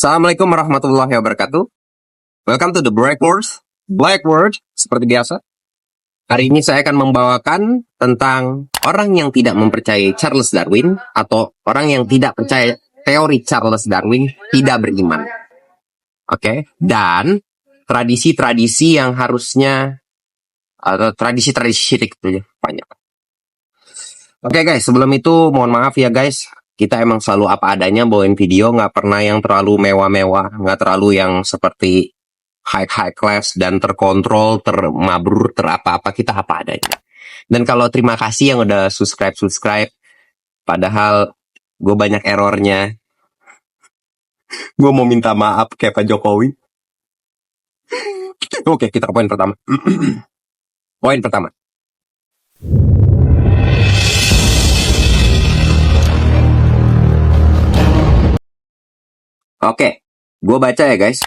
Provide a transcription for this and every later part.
Assalamualaikum warahmatullahi wabarakatuh. Welcome to the Blackboard, seperti biasa. Hari ini saya akan membawakan tentang orang yang tidak mempercayai Charles Darwin atau orang yang tidak percaya teori Charles Darwin tidak beriman. Oke, dan tradisi-tradisi yang harusnya atau tradisi-tradisi syirik itu ya, banyak. Oke guys, sebelum itu mohon maaf ya guys. Kita emang selalu apa adanya bawain video, nggak pernah yang terlalu mewah-mewah, nggak terlalu yang seperti high class dan terkontrol, termabrur, terapa-apa, kita apa adanya. Dan kalau terima kasih yang udah subscribe, padahal gue banyak errornya. Gue mau minta maaf kayak Pak Jokowi. Oke, kita ke poin pertama. Poin pertama. Oke, gue baca ya guys.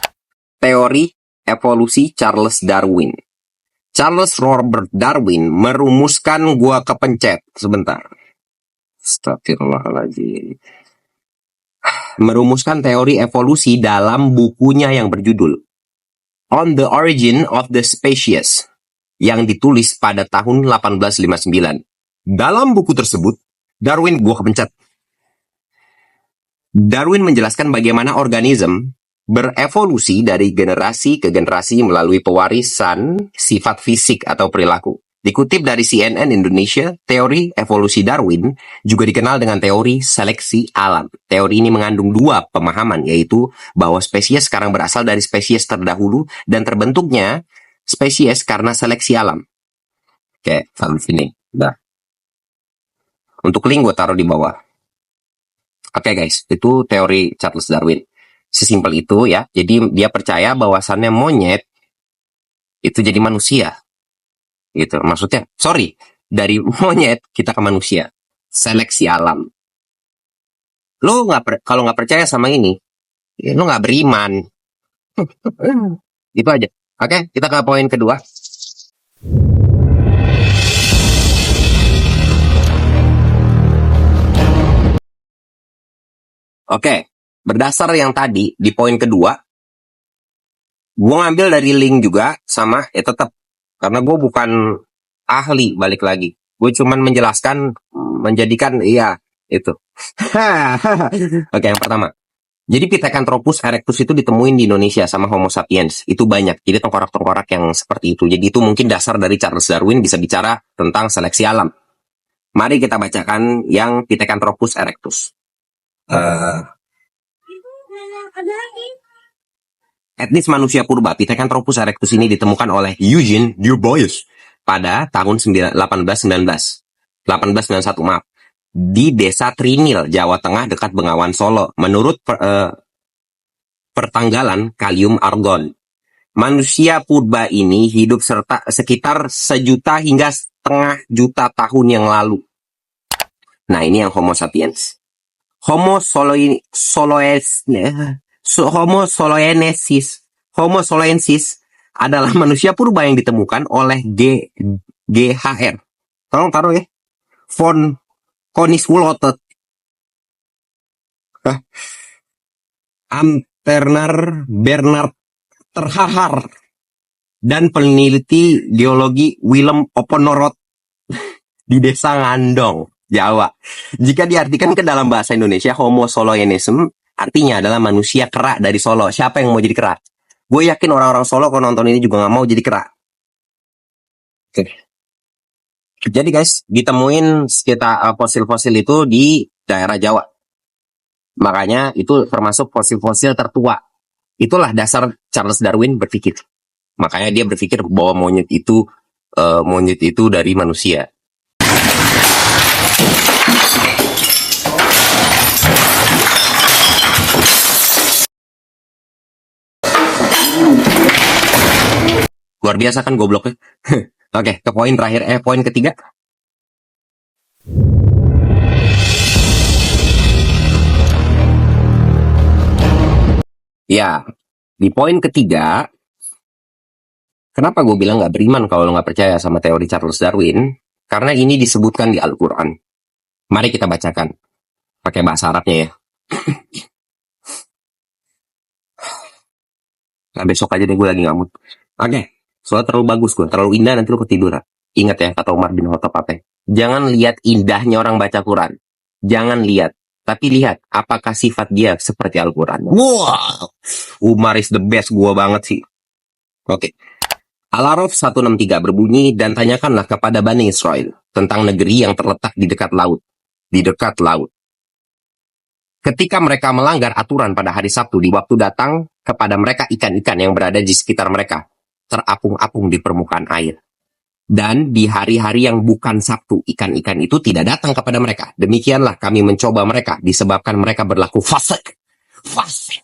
Teori evolusi Charles Darwin. Charles Robert Darwin merumuskan, gua kepencet sebentar. Astagfirullahaladzim. Merumuskan teori evolusi dalam bukunya yang berjudul On the Origin of the Species yang ditulis pada tahun 1859. Dalam buku tersebut, Darwin menjelaskan bagaimana organisme berevolusi dari generasi ke generasi melalui pewarisan sifat fisik atau perilaku. Dikutip dari CNN Indonesia, teori evolusi Darwin juga dikenal dengan teori seleksi alam. Teori ini mengandung dua pemahaman, yaitu bahwa spesies sekarang berasal dari spesies terdahulu dan terbentuknya spesies karena seleksi alam. Oke, sampai sini. Udah. Untuk link gue taruh di bawah. Oke guys, itu teori Charles Darwin. Sesimpel itu ya. Jadi dia percaya bahwasannya monyet itu jadi manusia. Gitu. Maksudnya, dari monyet kita ke manusia. Seleksi alam. Lo kalau nggak percaya sama ini, ya lo nggak beriman. Itu aja. Oke, kita ke poin kedua. Oke, berdasar yang tadi di poin kedua, gue ngambil dari link juga sama, ya tetap. Karena gue bukan ahli, balik lagi. Gue cuman menjelaskan, menjadikan, iya, itu. Oke, yang pertama. Jadi Pithecanthropus erectus itu ditemuin di Indonesia sama Homo sapiens. Itu banyak. Jadi tengkorak-tengkorak yang seperti itu. Jadi itu mungkin dasar dari Charles Darwin bisa bicara tentang seleksi alam. Mari kita bacakan yang Pithecanthropus erectus. Etnis manusia purba Pithecanthropus erectus ini ditemukan oleh Eugene Dubois pada tahun 1891, maaf, di desa Trinil, Jawa Tengah dekat Bengawan Solo. Menurut pertanggalan kalium argon, manusia purba ini hidup sekitar 1 juta hingga setengah juta tahun yang lalu. Nah, ini yang Homo sapiens. Homo soloensis adalah manusia purba yang ditemukan oleh GHR. Tolong taruh ya. Von Koningswolde. Amterner Bernard Terhahar dan peneliti geologi Willem Oponorot di desa Ngandong, Jawa. Jika diartikan ke dalam bahasa Indonesia, Homo soloenism artinya adalah manusia kera dari Solo. Siapa yang mau jadi kera? Gue yakin orang-orang Solo kalau nonton ini juga gak mau jadi kera. Oke. Jadi guys, ditemuin sekitar fosil-fosil itu di daerah Jawa. Makanya itu termasuk fosil-fosil tertua. Itulah dasar Charles Darwin berpikir. Makanya dia berpikir bahwa monyet itu dari manusia. Luar biasa kan gobloknya. Oke, ke poin terakhir, poin ketiga. Ya, di poin ketiga, kenapa gue bilang gak beriman kalau lo gak percaya sama teori Charles Darwin? Karena ini disebutkan di Al-Quran. Mari kita bacakan. Pakai bahasa Arabnya ya. Nah, besok aja deh, gue lagi nggak mood. Oke, soalnya terlalu bagus gue, terlalu indah, nanti lu ketiduran. Ingat ya, kata Umar bin Khattab apa? Jangan lihat indahnya orang baca Quran. Jangan lihat. Tapi lihat, apakah sifat dia seperti Al-Quran. Wow, Umar is the best, gue banget sih. Oke. Al-Araf 163 berbunyi, dan tanyakanlah kepada Bani Israel tentang negeri yang terletak di dekat laut. Di dekat laut. Ketika mereka melanggar aturan pada hari Sabtu, di waktu datang kepada mereka ikan-ikan yang berada di sekitar mereka, terapung-apung di permukaan air. Dan di hari-hari yang bukan Sabtu, ikan-ikan itu tidak datang kepada mereka. Demikianlah kami mencoba mereka, disebabkan mereka berlaku fasik. Fasik.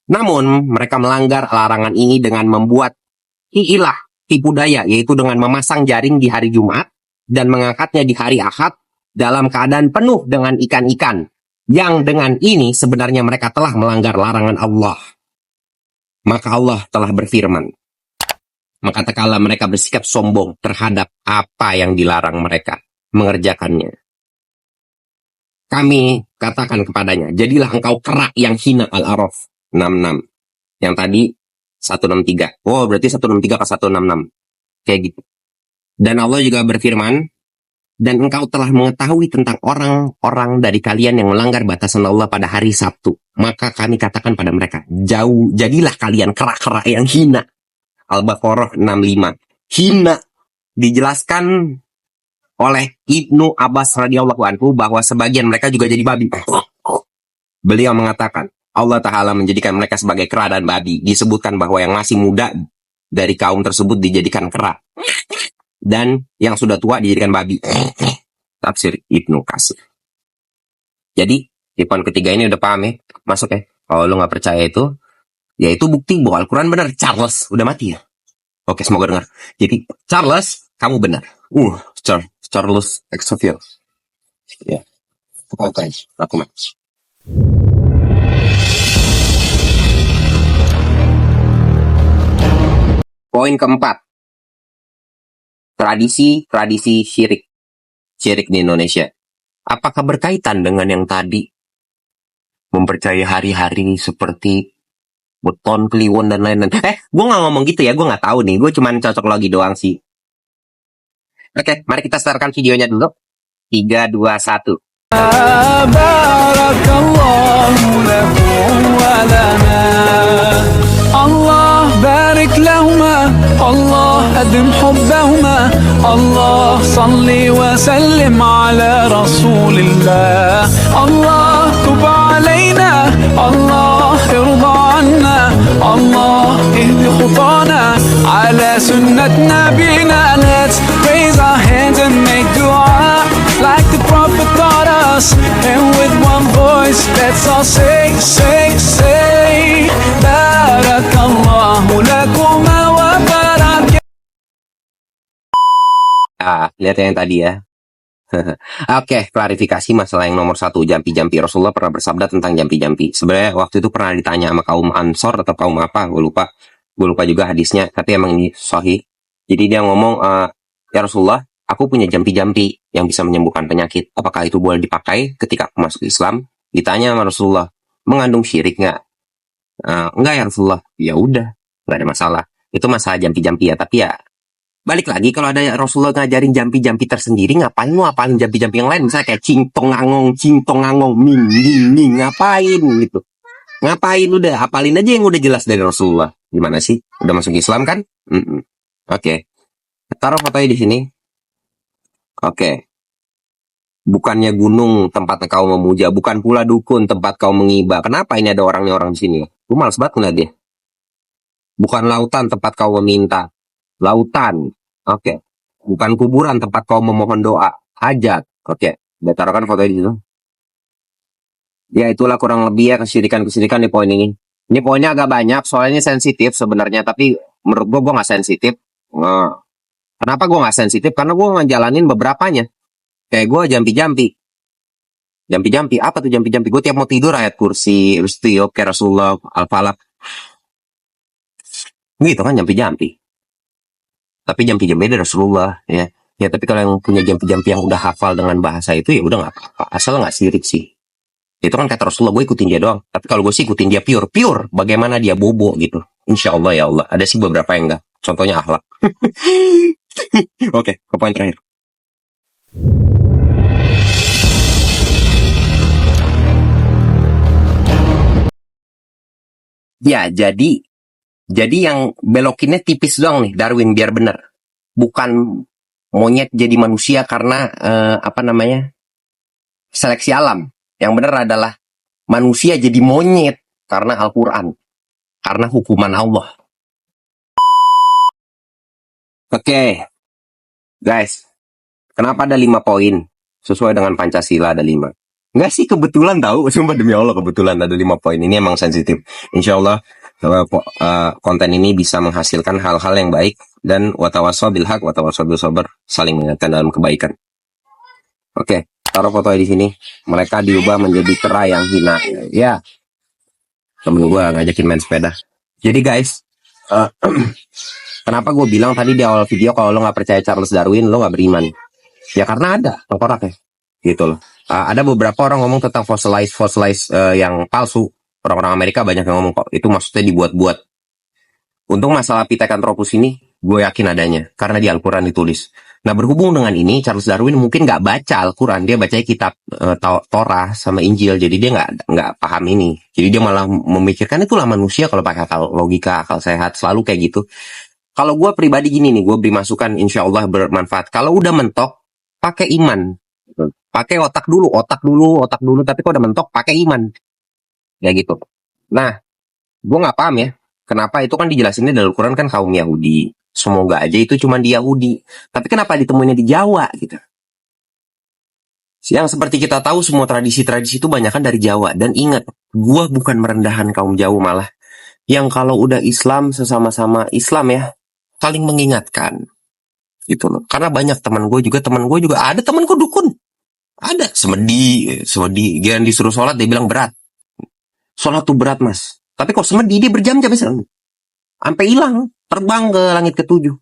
Namun, mereka melanggar larangan ini dengan membuat hiilah, tipu daya, yaitu dengan memasang jaring di hari Jumat dan mengangkatnya di hari Ahad dalam keadaan penuh dengan ikan-ikan. Yang dengan ini sebenarnya mereka telah melanggar larangan Allah. Maka Allah telah berfirman, maka tatkala mereka bersikap sombong terhadap apa yang dilarang mereka mengerjakannya, kami katakan kepadanya, jadilah engkau kera yang hina. Al-Araf 66. Yang tadi 163. Oh, berarti 163 ke 166. Kayak gitu. Dan Allah juga berfirman, dan engkau telah mengetahui tentang orang-orang dari kalian yang melanggar batasan Allah pada hari Sabtu. Maka kami katakan pada mereka, jadilah kalian kera-kera yang hina. Al-Baqarah 65. Hina dijelaskan oleh Ibnu Abbas radhiyallahu anhu bahwa sebagian mereka juga jadi babi. Beliau mengatakan, Allah Ta'ala menjadikan mereka sebagai kera dan babi. Disebutkan bahwa yang masih muda dari kaum tersebut dijadikan kera. Dan yang sudah tua dijadikan babi. Tafsir Ibnu Katsir. Jadi, di poin ketiga ini udah paham ya? Masuk ya? Kalau lu nggak percaya itu, ya itu bukti bahwa Al-Quran benar. Charles udah mati ya? Oke, semoga dengar. Jadi, Charles, kamu benar. Charles Xavier. Ya. Oke, aku mati. Poin keempat. Tradisi syirik. Syirik di Indonesia. Apakah berkaitan dengan yang tadi? Mempercayai hari-hari seperti Beton, Kliwon, dan lain-lain. Gue gak ngomong gitu ya, gue gak tahu nih. Gue cuman cocok lagi doang sih. Oke, mari kita startkan videonya dulu. 3, 2, 1. Barakallahu lakum wa lana. Allah barik lahuma, Allah adim hubbahuma, Allah salli wa sallim ala rasulillah, Allah tub alayna, Allah irda anna, Allah ihdi khutana ala sunnat nabina. Let's raise our hands and make dua like the Prophet taught us, and with one voice let's all say Barakallahu lakuma wa barak. Lihat yang tadi ya. Oke, klarifikasi masalah yang nomor 1, jampi-jampi. Rasulullah pernah bersabda tentang jampi-jampi. Sebenarnya waktu itu pernah ditanya sama kaum Ansor atau kaum apa, gue lupa juga hadisnya, tapi emang ini sahih. Jadi dia ngomong, ya Rasulullah, aku punya jampi-jampi yang bisa menyembuhkan penyakit. Apakah itu boleh dipakai ketika aku masuk Islam? Ditanya sama Rasulullah, mengandung syirik nggak? Enggak ya Rasulullah. Ya udah, nggak ada masalah. Itu masalah jampi-jampi ya. Tapi ya, balik lagi kalau ada Rasulullah ngajarin jampi-jampi tersendiri, ngapain lu apalin jampi-jampi yang lain? Misalnya kayak cingtong ngangong, ming, ngapain gitu? Ngapain udah? Apalin aja yang udah jelas dari Rasulullah. Gimana sih? Udah masuk Islam kan? Oke. Taruh fotonya di sini. Oke. Bukannya gunung tempat kau memuja, bukan pula dukun tempat kau mengiba. Kenapa ini ada orang di sini? Gue males banget ngeliat dia. Bukan lautan tempat kau meminta. Lautan. Oke. Bukan kuburan tempat kau memohon doa. Hajat. Oke. Udah taruhkan fotonya di situ. Ya itulah kurang lebih ya kesyirikan di poin ini. Ini poinnya agak banyak, soalnya ini sensitif sebenarnya. Tapi menurut gue gak sensitif. Kenapa gue gak sensitif? Karena gue ngejalanin beberapanya. Kayak gue jampi-jampi. Jampi-jampi, apa tuh jampi-jampi? Gue tiap mau tidur ayat kursi, Rustiyop, kayak Rasulullah, Al-Falaq. Gitu kan jampi-jampi. Tapi jampi-jampi dari Rasulullah ya. Ya tapi kalau yang punya jampi-jampi yang udah hafal dengan bahasa itu ya udah nggak apa-apa. Asal nggak sirik sih. Itu kan kata Rasulullah, gue ikutin dia doang. Tapi kalau gue sih ikutin dia pure. Bagaimana dia bobo gitu. Insya Allah ya Allah. Ada sih beberapa yang enggak. Contohnya akhlak. Oke, ke poin terakhir. Ya, jadi yang belokinnya tipis doang nih, Darwin, biar bener. Bukan monyet jadi manusia karena seleksi alam. Yang bener adalah manusia jadi monyet karena Al-Quran. Karena hukuman Allah. Oke, guys. Kenapa ada 5 poin? Sesuai dengan Pancasila ada 5. Enggak sih, kebetulan tahu. Sumpah demi Allah, kebetulan ada 5 poin. Ini emang sensitif. Insya Allah konten ini bisa menghasilkan hal-hal yang baik. Dan watawassaw bil haq, watawassaw bil sabr, saling mengingatkan dalam kebaikan. Oke, taruh foto di sini. Mereka diubah menjadi kera yang hina. Ya, temen gue ngajakin main sepeda. Jadi guys, kenapa gue bilang tadi di awal video kalau lo nggak percaya Charles Darwin, lo nggak beriman? Ya karena ada tengkorak ya, gitu loh. Ada beberapa orang ngomong tentang fossilize yang palsu. Orang-orang Amerika banyak yang ngomong kok itu maksudnya dibuat-buat. Untung masalah Pithecanthropus ini gue yakin adanya karena di Al-Quran ditulis. Nah, berhubung dengan ini Charles Darwin mungkin nggak baca Al-Quran, dia baca kitab Torah sama Injil, jadi dia nggak paham ini. Jadi dia malah memikirkan itulah manusia kalau pakai akal logika, akal sehat, selalu kayak gitu. Kalau gue pribadi gini nih, gue beri masukan insya Allah bermanfaat. Kalau udah mentok, pakai iman. Pakai otak dulu. Tapi kalau udah mentok, pakai iman. Ya gitu. Nah, gue nggak paham ya. Kenapa itu kan dijelasinnya dalam Al-Quran kan kaum Yahudi. Semoga aja itu cuma di Yahudi. Tapi kenapa ditemuinnya di Jawa gitu? Yang seperti kita tahu semua tradisi-tradisi itu banyak kan dari Jawa. Dan ingat, gue bukan merendahkan kaum Jawa malah. Yang kalau udah Islam sesama-sama Islam ya, saling mengingatkan. Gitu loh. Karena banyak teman gue juga ada temanku dukun. Ada semedi, dia disuruh sholat dia bilang berat. Sholat tuh berat mas. Tapi kok semedi dia berjam-jam misalnya. Sampai hilang, terbang ke langit ke-7.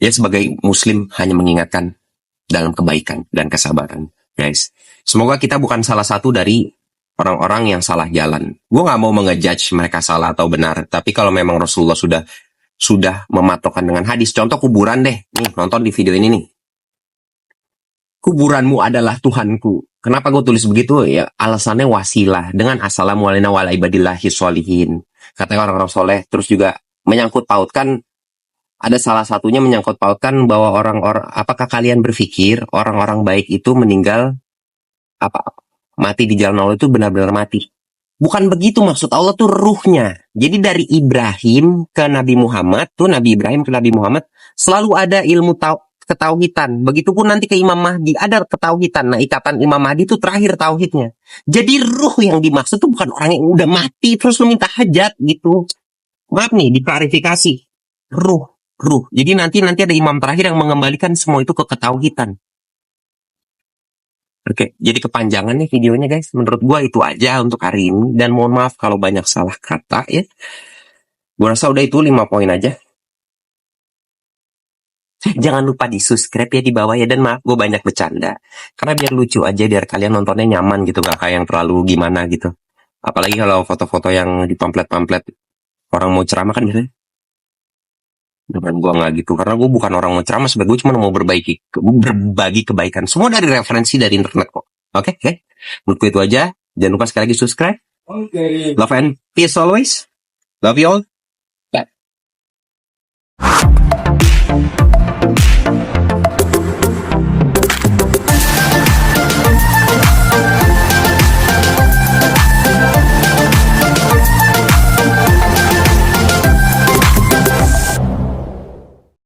Ya sebagai muslim hanya mengingatkan dalam kebaikan dan kesabaran. Guys, semoga kita bukan salah satu dari orang-orang yang salah jalan. Gue gak mau mengejudge mereka salah atau benar. Tapi kalau memang Rasulullah sudah mematokkan dengan hadis. Contoh kuburan deh. Nih, nonton di video ini nih. Kuburanmu adalah Tuhanku. Kenapa gue tulis begitu? Ya, alasannya wasilah. Dengan assalamualaikum warahmatullahi wabarakatuh. Katanya orang-orang soleh. Terus juga menyangkut pautkan. Ada salah satunya menyangkut pautkan bahwa orang-orang, apakah kalian berpikir orang-orang baik itu meninggal mati di jalan Allah itu benar-benar mati? Bukan begitu maksud Allah tuh ruhnya. Jadi dari Ibrahim ke Nabi Muhammad selalu ada ilmu ketauhidan. Begitupun nanti ke Imam Mahdi ada ketauhidan. Nah, ikatan Imam Mahdi itu terakhir tauhidnya. Jadi ruh yang dimaksud tuh bukan orang yang udah mati terus lu minta hajat gitu. Maaf nih, diklarifikasi. Ruh. Jadi nanti ada imam terakhir yang mengembalikan semua itu ke ketauhidan. Oke, jadi kepanjangan nih videonya guys. Menurut gua itu aja untuk hari ini. Dan mohon maaf kalau banyak salah kata ya. Gua rasa udah itu 5 poin aja. Jangan lupa di subscribe ya di bawah ya. Dan maaf gue banyak bercanda. Karena biar lucu aja, biar kalian nontonnya nyaman gitu. Gak kayak yang terlalu gimana gitu. Apalagi kalau foto-foto yang di pamflet-pamflet. Orang mau ceramah kan biasanya. Dengan gue nggak gitu, karena gue bukan orang mau ceramah, sebenarnya gue cuma mau berbagi kebaikan. Semua dari referensi dari internet kok. Oke. Menurut gue itu aja. Jangan lupa sekali lagi subscribe. Love and peace always. Love you all.